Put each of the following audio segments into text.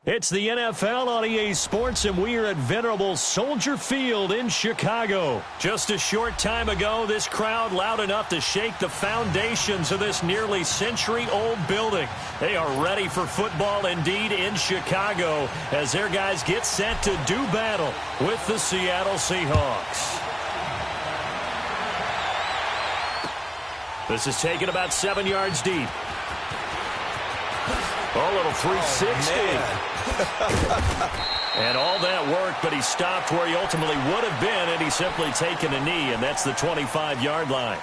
It's the NFL on EA Sports, and we are at venerable Soldier Field in Chicago. Just a short time ago, this crowd loud enough to shake the foundations of this nearly century-old building. They are ready for football indeed in Chicago as their guys get set to do battle with the Seattle Seahawks. This is taken about 7 yards deep. A little 360. And all that work, but he stopped where he ultimately would have been, and he's simply taken a knee, and that's the 25-yard line.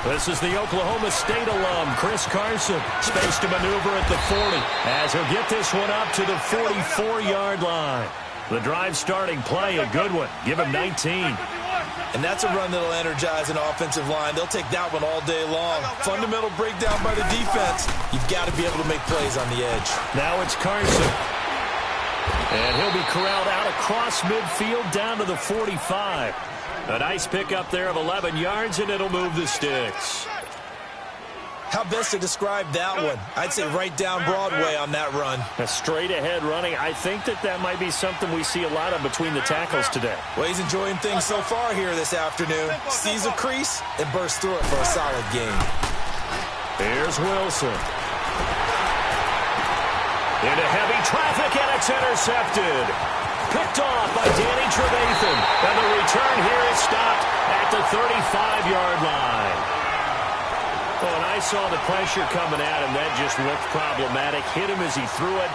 This is the Oklahoma State alum, Chris Carson. Space to maneuver at the 40 as he'll get this one up to the 44-yard line. The drive starting play, a good one. Give him 19. And that's a run that'll energize an offensive line. They'll take that one all day long. Fundamental breakdown by the defense. You've got to be able to make plays on the edge. Now it's Carson. And he'll be corralled out across midfield down to the 45. A nice pickup there of 11 yards, and it'll move the sticks. How best to describe that one? I'd say right down Broadway on that run. A straight-ahead running. I think that might be something we see a lot of between the tackles today. Well, he's enjoying things so far here this afternoon. Sees a crease and bursts through it for a solid gain. Here's Wilson. Into heavy traffic, and it's intercepted. Picked off by Danny Trevathan. And the return here is stopped at the 35-yard line. Oh, and I saw the pressure coming at him. That just looked problematic. Hit him as he threw it,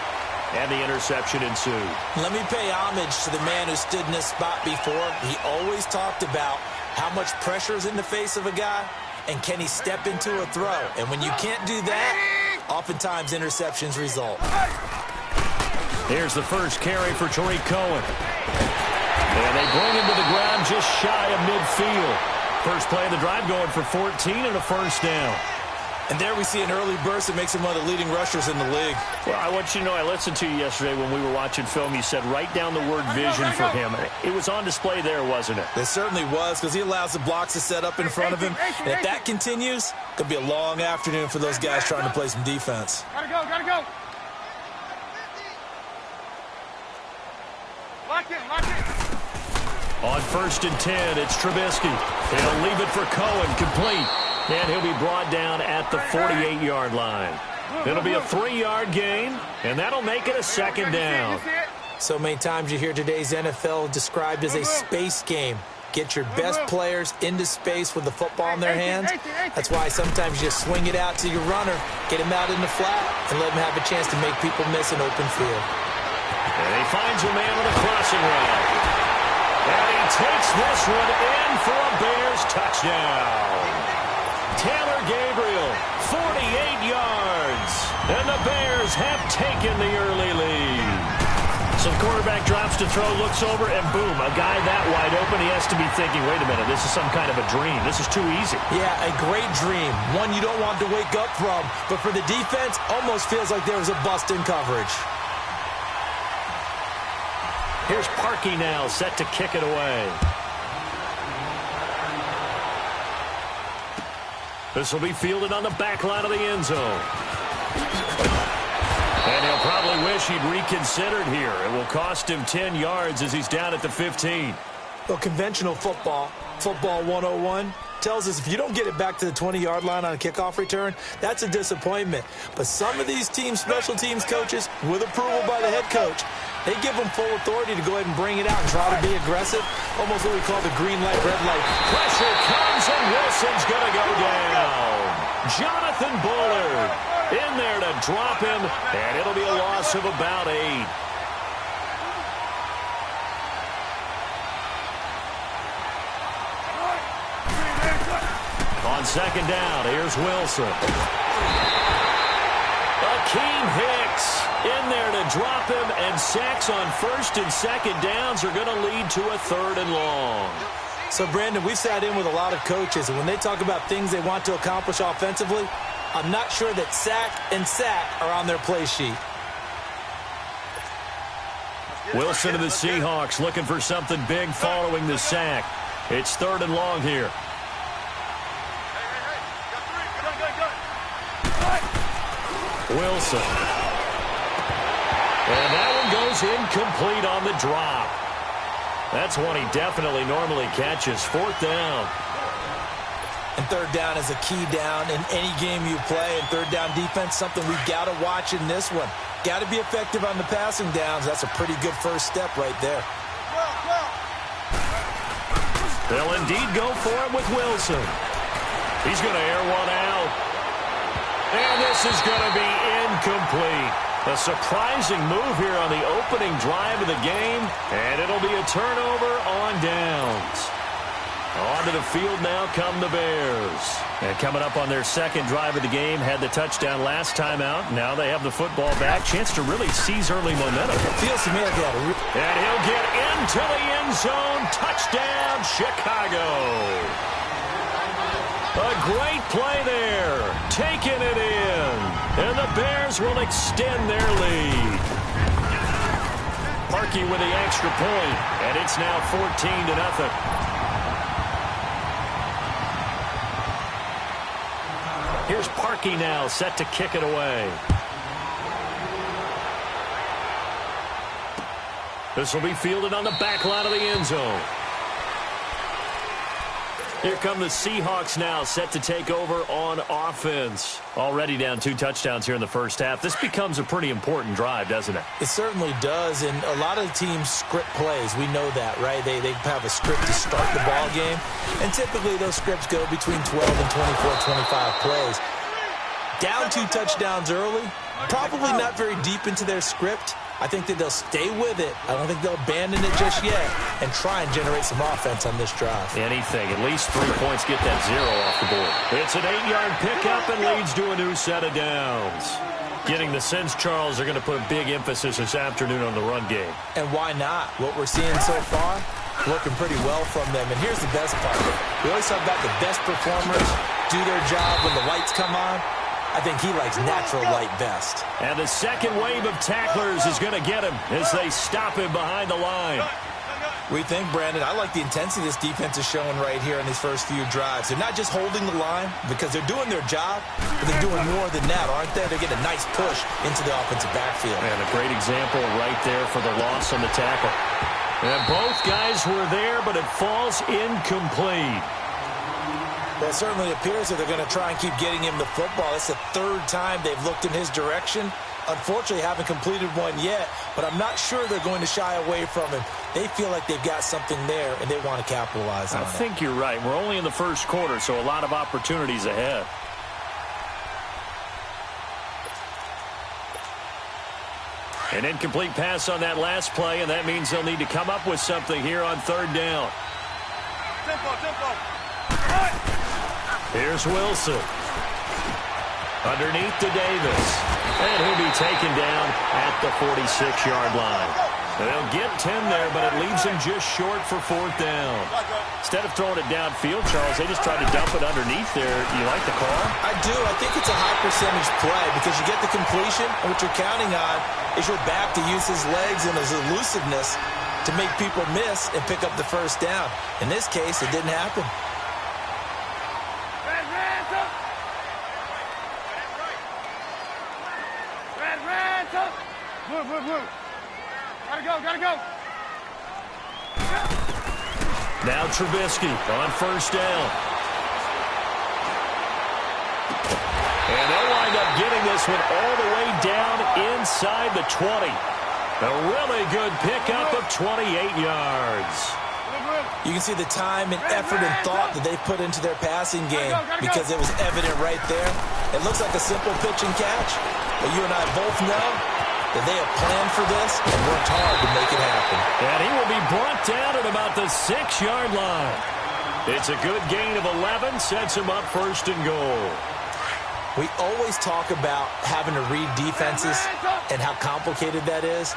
and the interception ensued. Let me pay homage to the man who stood in this spot before. He always talked about how much pressure is in the face of a guy, and can he step into a throw. And when you can't do that, oftentimes interceptions result. Here's the first carry for Tariq Cohen. And they bring him to the ground just shy of midfield. First play of the drive going for 14 and a first down. And there we see an early burst that makes him one of the leading rushers in the league. Well, I want you to know, I listened to you yesterday when we were watching film. You said write down the word vision for him. It was on display there, wasn't it? It certainly was, because he allows the blocks to set up in front of him. And if that continues, it could be a long afternoon for those guys trying to play some defense. Gotta go. Lock it. On 1st and 10, it's Trubisky. He'll leave it for Cohen, complete. And he'll be brought down at the 48-yard line. It'll be a 3-yard gain, and that'll make it a second down. So many times you hear today's NFL described as a space game. Get your best players into space with the football in their hands. That's why sometimes you just swing it out to your runner, get him out in the flat, and let him have a chance to make people miss an open field. And he finds a man with a crossing route. And he takes this one in for a Bears touchdown. Taylor Gabriel, 48 yards. And the Bears have taken the early lead. So the quarterback drops to throw, looks over, and boom, a guy that wide open, he has to be thinking, wait a minute, this is some kind of a dream. This is too easy. Yeah, a great dream. One you don't want to wake up from. But for the defense, almost feels like there was a bust in coverage. Here's Parkey now, set to kick it away. This will be fielded on the back line of the end zone. And he'll probably wish he'd reconsidered here. It will cost him 10 yards as he's down at the 15. Well, conventional football 101, tells us if you don't get it back to the 20-yard line on a kickoff return, that's a disappointment. But some of these teams, special teams coaches, with approval by the head coach, they give them full authority to go ahead and bring it out and try to be aggressive, almost what we call the green light, red light. Pressure comes, and Wilson's going to go down. Jonathan Bullard in there to drop him, and it'll be a loss of about 8. On second down, here's Wilson. Akeem Hicks in there to drop him, and sacks on 1st and 2nd downs are going to lead to a 3rd and long. So, Brandon, we've sat in with a lot of coaches, and when they talk about things they want to accomplish offensively, I'm not sure that sack and sack are on their play sheet. Wilson to the Seahawks looking for something big following the sack. It's 3rd and long here. Wilson. And that one goes incomplete on the drop. That's one he definitely normally catches. 4th down. And 3rd down is a key down in any game you play. And 3rd down defense, something we've got to watch in this one. Got to be effective on the passing downs. That's a pretty good first step right there. They'll indeed go for it with Wilson. He's going to air one out. And this is going to be incomplete. A surprising move here on the opening drive of the game. And it'll be a turnover on downs. Onto the field now come the Bears. And coming up on their 2nd drive of the game, had the touchdown last time out. Now they have the football back. Chance to really seize early momentum. Feels to me like that. And he'll get into the end zone. Touchdown, Chicago. A great play there. Taking it in. And the Bears will extend their lead. Parkey with the extra point. And it's now 14-0. Here's Parkey now, set to kick it away. This will be fielded on the back line of the end zone. Here come the Seahawks now, set to take over on offense. Already down 2 touchdowns here in the first half. This becomes a pretty important drive, doesn't it? It certainly does, and a lot of the teams script plays. We know that, right? They have a script to start the ball game, and typically those scripts go between 12 and 24, 25 plays. Down 2 touchdowns early, probably not very deep into their script. I think that they'll stay with it. I don't think they'll abandon it just yet and try and generate some offense on this drive. Anything. At least 3 points, get that 0 off the board. It's an 8-yard pickup and leads to a new set of downs. Getting the sense, Charles, are going to put a big emphasis this afternoon on the run game. And why not? What we're seeing so far, working pretty well from them. And here's the best part. We always talk about the best performers do their job when the lights come on. I think he likes natural light best. And the second wave of tacklers is going to get him as they stop him behind the line. We think, Brandon, I like the intensity this defense is showing right here in these first few drives. They're not just holding the line because they're doing their job, but they're doing more than that, aren't they? They're getting a nice push into the offensive backfield. And a great example right there for the loss on the tackle. And both guys were there, but it falls incomplete. Well, it certainly appears that they're going to try and keep getting him the football. It's the 3rd time they've looked in his direction. Unfortunately, haven't completed one yet, but I'm not sure they're going to shy away from him. They feel like they've got something there, and they want to capitalize on it. I think you're right. We're only in the first quarter, so a lot of opportunities ahead. An incomplete pass on that last play, and that means they'll need to come up with something here on 3rd down. Tempo. Here's Wilson. Underneath to Davis. And he'll be taken down at the 46-yard line. They'll get 10 there, but it leaves him just short for 4th down. Instead of throwing it downfield, Charles, they just tried to dump it underneath there. You like the call? I do. I think it's a high percentage play because you get the completion, and what you're counting on is your back to use his legs and his elusiveness to make people miss and pick up the first down. In this case, it didn't happen. Move. Gotta go. Now Trubisky on 1st down. And they'll wind up getting this one all the way down inside the 20. A really good pickup of 28 yards. You can see the time and effort and thought that they put into their passing game because it was evident right there. It looks like a simple pitch and catch, but you and I both know that they have planned for this and worked hard to make it happen. And he will be brought down at about the 6-yard line. It's a good gain of 11, sets him up 1st and goal. We always talk about having to read defenses and how complicated that is.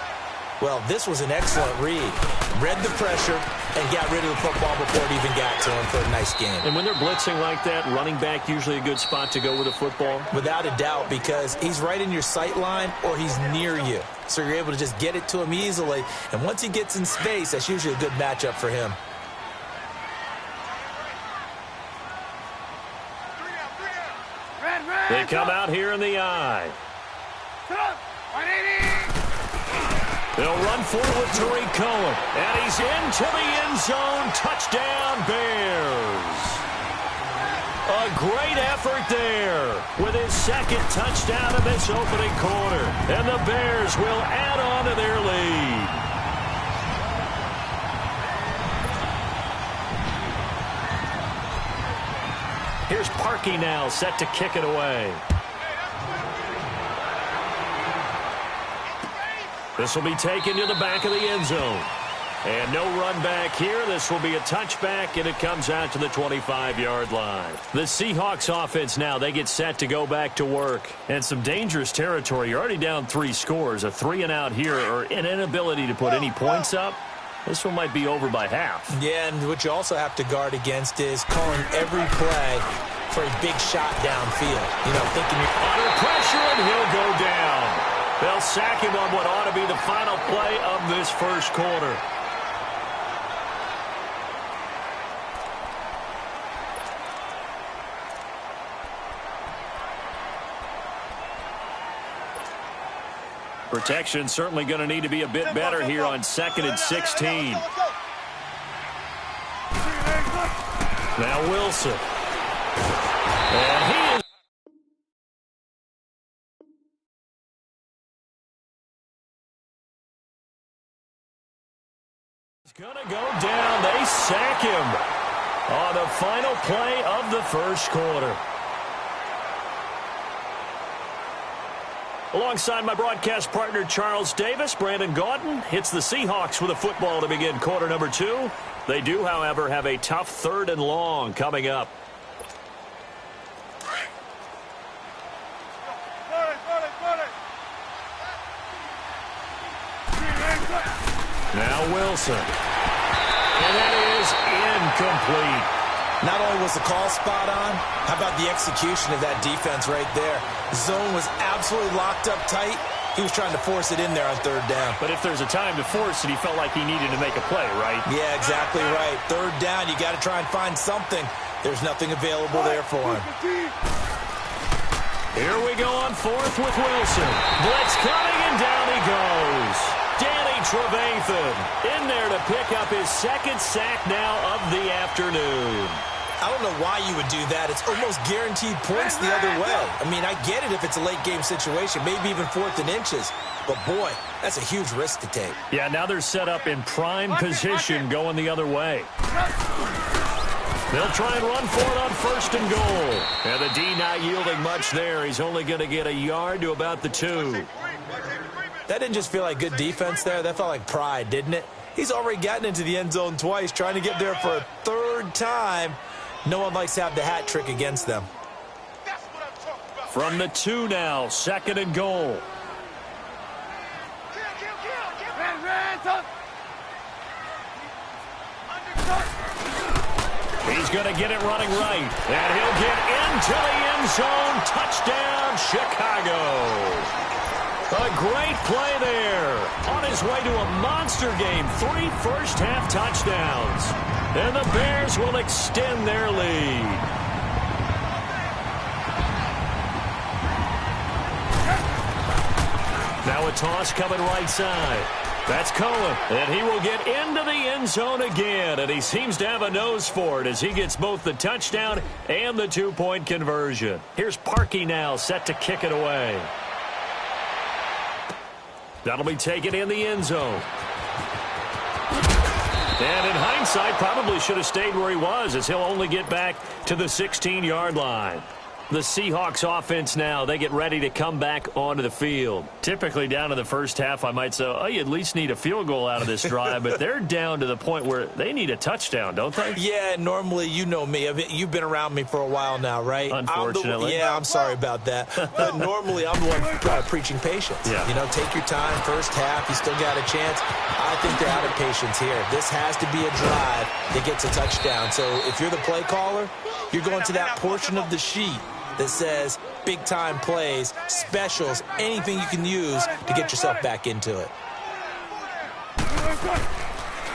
Well, this was an excellent read. Read the pressure and got rid of the football before it even got to him for a nice game. And when they're blitzing like that, running back usually a good spot to go with a football? Without a doubt, because he's right in your sight line or he's near you. So you're able to just get it to him easily. And once he gets in space, that's usually a good matchup for him. They come out here in the eye. They'll run forward with Tariq Cohen. And he's into the end zone. Touchdown, Bears. A great effort there with his second touchdown in this opening quarter. And the Bears will add on to their lead. Here's Parkey now, set to kick it away. This will be taken to the back of the end zone. And no run back here. This will be a touchback, and it comes out to the 25-yard line. The Seahawks offense now, they get set to go back to work. And some dangerous territory. You're already down 3 scores. A 3-and-out here, or an inability to put any points up. This one might be over by half. Yeah, and what you also have to guard against is calling every play for a big shot downfield. You know, thinking you're under pressure, and he'll go down. They'll sack him on what ought to be the final play of this first quarter. Protection certainly going to need to be a bit better here on 2nd and 16. Now Wilson. And he is going to go down. They sack him on the final play of the first quarter. Alongside my broadcast partner, Charles Davis, Brandon Gaudin hits the Seahawks with a football to begin quarter number 2. They do, however, have a tough 3rd and long coming up. Now Wilson. And that is incomplete. Not only was the call spot on, how about the execution of that defense right there? Zone was absolutely locked up tight. He was trying to force it in there on 3rd down. But if there's a time to force it, he felt like he needed to make a play, right? Yeah, exactly right. 3rd down, you got to try and find something. There's nothing available there for him. Here we go on 4th with Wilson. Blitz coming, and down he goes. Danny Trevathan in there to pick up his 2nd sack now of the afternoon. I don't know why you would do that. It's almost guaranteed points the other way. I mean, I get it if it's a late game situation, maybe even 4th and inches. But, boy, that's a huge risk to take. Yeah, now they're set up in prime position going the other way. They'll try and run for it on 1st and goal. And the D not yielding much there. He's only going to get a yard to about the 2. That didn't just feel like good defense there. That felt like pride, didn't it? He's already gotten into the end zone twice, trying to get there for a 3rd time. No one likes to have the hat trick against them. From the 2 now, 2nd and goal. He's going to get it running right. And he'll get into the end zone. Touchdown, Chicago. A great play there. On his way to a monster game. 3 first-half touchdowns. And the Bears will extend their lead. Now a toss coming right side. That's Cohen. And he will get into the end zone again. And he seems to have a nose for it as he gets both the touchdown and the 2-point conversion. Here's Parkey now set to kick it away. That'll be taken in the end zone. And in hindsight, probably should have stayed where he was as he'll only get back to the 16-yard line. The Seahawks offense now, they get ready to come back onto the field. Typically down in the first half, I might say, oh, you at least need a field goal out of this drive, but they're down to the point where they need a touchdown, don't they? Yeah, normally, you know me. You've been around me for a while now, right? Unfortunately. I'm sorry about that. But normally, I'm the one preaching patience. Yeah. You know, take your time, first half, you still got a chance. I think they're out of patience here. This has to be a drive that gets a touchdown. So if you're the play caller, you're going to that portion of the sheet that says big-time plays, specials, anything you can use to get yourself back into it.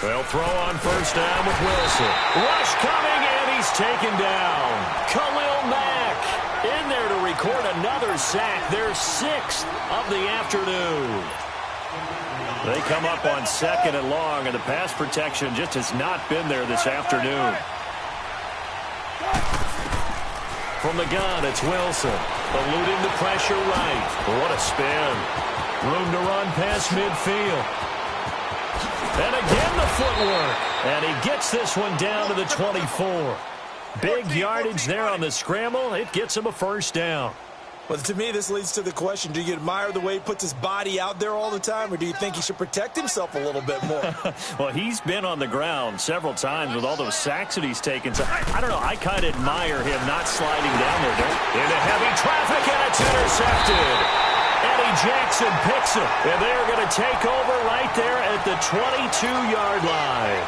They'll throw on first down with Wilson. Rush coming, and he's taken down. Khalil Mack in there to record another sack, their 6th of the afternoon. They come up on 2nd and long, and the pass protection just has not been there this afternoon. From the gun, it's Wilson. Eluding the pressure right. What a spin. Room to run past midfield. And again the footwork. And he gets this one down to the 24. Big yardage there on the scramble. It gets him a first down. Well, to me, this leads to the question, do you admire the way he puts his body out there all the time, or do you think he should protect himself a little bit more? Well, he's been on the ground several times with all those sacks that he's taken. So, I don't know, I kind of admire him not sliding down there. Into heavy traffic, and it's intercepted. Eddie Jackson picks it, and they're going to take over right there at the 22-yard line.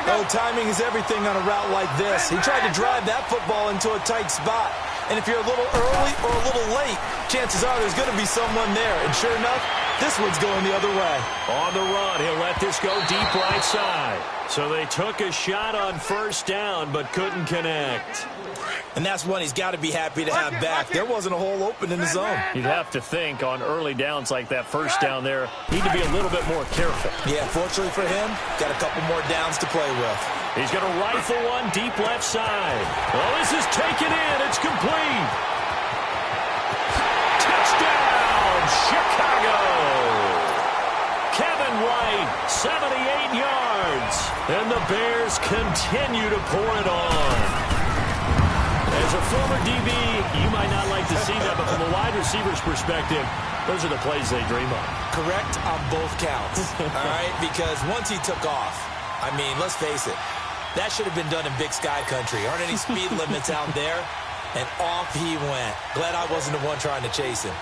Oh, timing is everything on a route like this. He tried to drive that football into a tight spot. And if you're a little early or a little late, chances are there's going to be someone there. And sure enough, this one's going the other way. On the run, he'll let this go deep right side. So they took a shot on first down, but couldn't connect. And that's one he's got to be happy to have back. There wasn't a hole open in the zone. You'd have to think on early downs like that first down there, need to be a little bit more careful. Yeah, fortunately for him, got a couple more downs to play with. He's going to rifle one deep left side. Well, this is taken in. It's complete. Touchdown, Chicago. Kevin White, 78 yards. And the Bears continue to pour it on. As a former DB, you might not like to see that, but from a wide receiver's perspective, those are the plays they dream of. Correct on both counts, all right? Because once he took off, I mean, let's face it, that should have been done in Big Sky Country. Aren't any speed limits out there? And off he went. Glad I wasn't the one trying to chase him.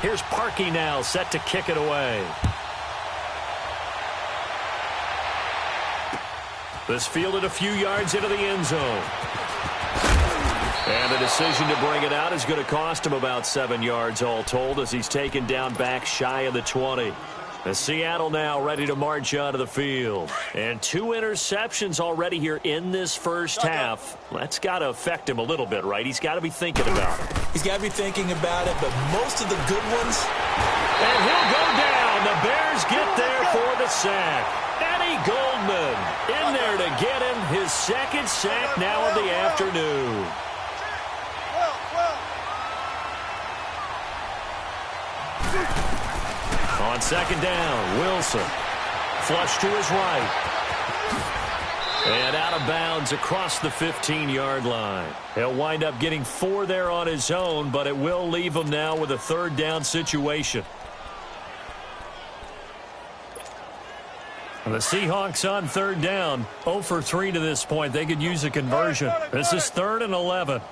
Here's Parkey now, set to kick it away. This fielded a few yards into the end zone. And the decision to bring it out is going to cost him about 7 yards all told as he's taken down back shy of the 20. And Seattle now ready to march out of the field. And 2 interceptions already here in this first half. That's got to affect him a little bit, right? He's got to be thinking about it. He's got to be thinking about it, but most of the good ones. And he'll go down. The Bears get there for the sack. Eddie Goldman in there to get him his 2nd sack now of the afternoon. On 2nd down, Wilson. Flush to his right. And out of bounds across the 15-yard line. He'll wind up getting 4 there on his own, but it will leave him now with a 3rd down situation. The Seahawks on 3rd down, 0 for 3 to this point. They could use a conversion. This is 3rd and 11.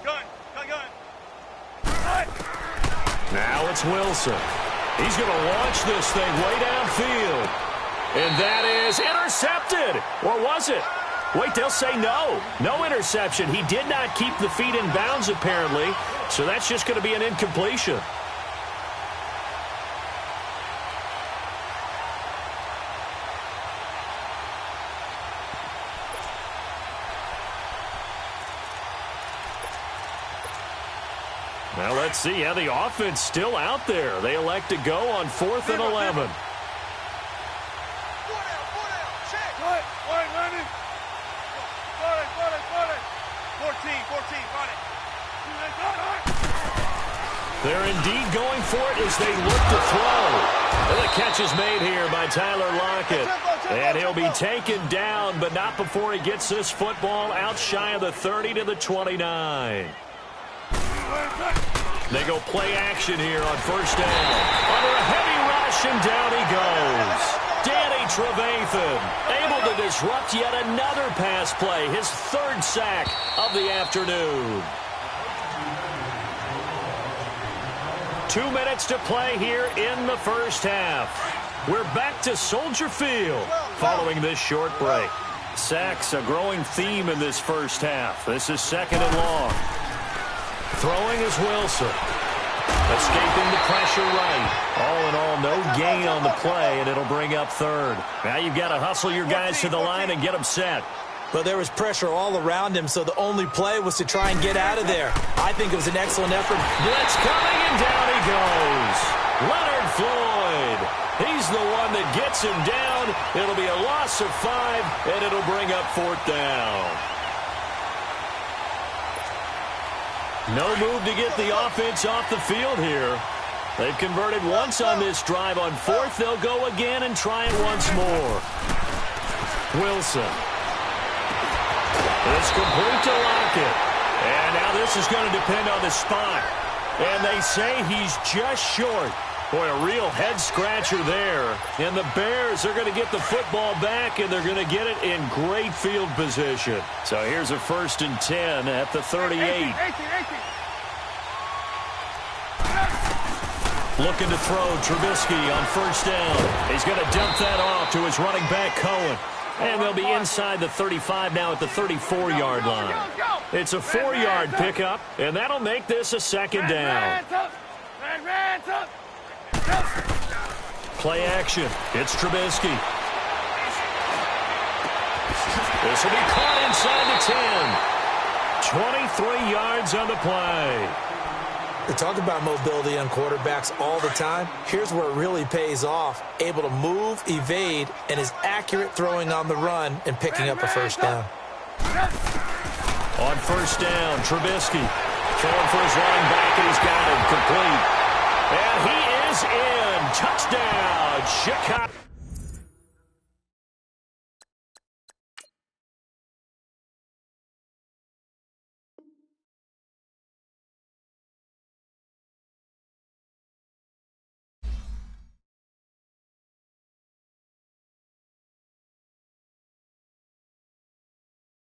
Now it's Wilson. He's going to launch this thing way downfield. And that is intercepted. Or was it? Wait, they'll say no. No interception. He did not keep the feet in bounds, apparently. So that's just going to be an incompletion. Well, let's see how the offense still out there. They elect to go on 4th and 11. They're indeed going for it as they look to throw. And the catch is made here by Tyler Lockett. And he'll be taken down, but not before he gets this football out shy of the 30 to the 29. They go play action here on first down. Under a heavy rush, and down he goes. Danny Trevathan able to disrupt yet another pass play, his third sack of the afternoon. 2 minutes to play here in the first half. We're back to Soldier Field following this short break. Sacks a growing theme in this first half. This is second and long. Throwing is Wilson. Escaping the pressure right. All in all, no gain on the play, and it'll bring up third. Now you've got to hustle your guys to the line and get them set. But there was pressure all around him, so the only play was to try and get out of there. I think it was an excellent effort. Blitz coming, and down he goes. Leonard Floyd. He's the one that gets him down. It'll be a loss of 5, and it'll bring up fourth down. No move to get the offense off the field here. They've converted once on this drive. On fourth, they'll go again and try it once more. Wilson. It's complete to Lockett. And now this is going to depend on the spot. And they say he's just short. Boy, a real head-scratcher there. And the Bears are going to get the football back, and they're going to get it in great field position. So here's a 1st and 10 at the 38. 18. Looking to throw Trubisky on first down. He's going to dump that off to his running back, Cohen. And they'll be inside the 35 now at the 34-yard line. It's a 4-yard pickup, and that'll make this a second down. Play action. It's Trubisky. This will be caught inside the 10. 23 yards on the play. We talk about mobility on quarterbacks all the time. Here's where it really pays off. Able to move, evade, and is accurate throwing on the run and picking up a first down. On first down, Trubisky throwing for his running back, and he's got him complete. And he is in. Touchdown, Chicago.